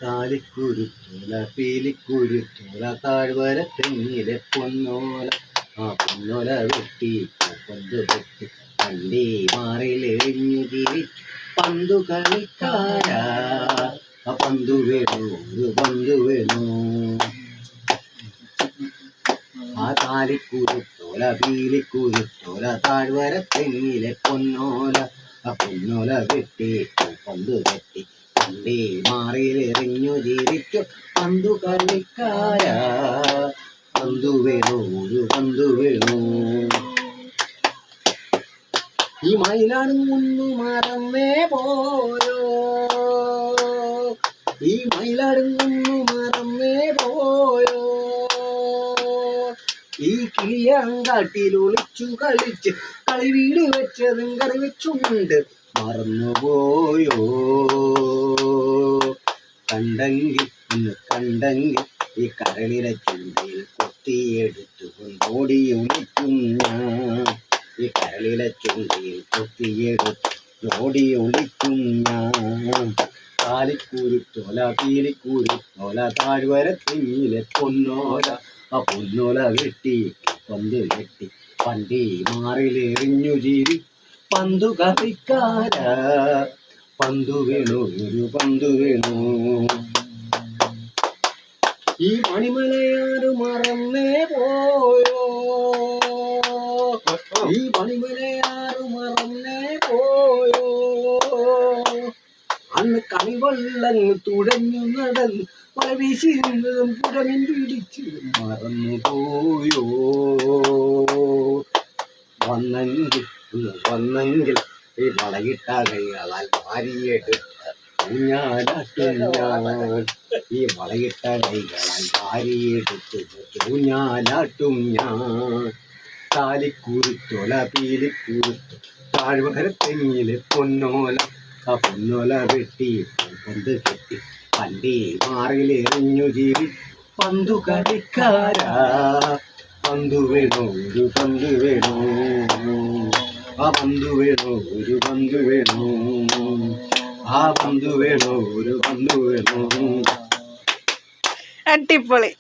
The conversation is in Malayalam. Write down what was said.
താലിക്കുരുത്തോല പീലിക്കുരുത്തോല താഴ്വര തെങ്ങിലെ പൊന്നോല ആ പൊന്നോല വെട്ടി കൊന്തു വെട്ടി പണ്ടി മാറിലെറിഞ്ഞു ജീവിച്ചു പന്തു കളിക്കാരാ ആ പന്തു വേണു ഒരു പന്തു വേണു ആ താലിക്കുരുത്തോല പീലിക്കുരുത്തോല താഴ്വര തെങ്ങിലെ പൊന്നോല ആ പൊന്നോല വെട്ടി പന്തു വെട്ടി പണ്ടി മാറിലെറിഞ്ഞു ജീവിച്ചു പന്തു കളിക്കാരാ പന്തു വേണു ഒരു പന്തു വേണു ഈ മയിലാടും കുന്നു മറന്നേ പോയോ ഈ മയിലാടും കുന്നു മറന്നേ പോയോ ഈ കിളിയങ്കാട്ടിൽ ഒളിച്ചു കളിച്ച് കളി വീട് വെച്ചതും കറി വെച്ചുണ്ട് മറന്നുപോയോ കണ്ടെങ്കിൽ ഒന്ന് കണ്ടെങ്കിൽ ഈ കരളിലെ ചുണ്ടിൽ കൊത്തിയെടുത്തു കൊണ്ടോടി ഒളിക്കും ഞാൻ ഈ കരളിലെ ചുണ്ടിൽ കൊത്തിയെടുത്ത് ഓടി ഒളിക്കും ഞാൻ താലിക്കുരുത്തോല പീലിക്കുരുത്തോല താഴ്വര തെങ്ങിലെ പൊന്നോല ആ പൊന്നോല വെട്ടി പന്ത് വെട്ടി പണ്ടി മാറിലെറിഞ്ഞു ജീവി പന്തു കളിക്കാരാ പന്തു വേണു ഒരു പന്തു വേണു ഈ മണിമലയാറ് മറന്നേ പോയോ ഈ മണിമലയാറ് മറന്നേ പോയോ അന്ന് കളിവള്ളങ്ങൾ തുഴഞ്ഞു നടന്നു പല വീശി നിന്നതും പുഴമിൻ പിടിച്ചു മറന്നുപോയോ വന്നെങ്കിൽ ഈ വളയിട്ട കൈകളാൽ വാരിയെടുത്ത് ഊഞ്ഞാലാട്ടും ഞാൻ ഈ വളയിട്ട കൈകളാൽ വാരിയെടുത്ത് ഊഞ്ഞാലാട്ടും ഞാൻ താലിക്കുരുത്തോല പീലിക്കുരുത്തു താഴ്വര തെങ്ങിലെ പൊന്നോല ആ പൊന്നോല വെട്ടി പന്ത് കെട്ടി പണ്ടി മാറിലെറിഞ്ഞു ജീവി പന്തു കളിക്കാരാ പന്തു വേണു ഒരു പന്തു വേണു ആ പന്തു വേണു ഒരു പന്തു വേണു ആ പന്തു വേണു ഒരു പന്തു വേണു അടിപൊളി.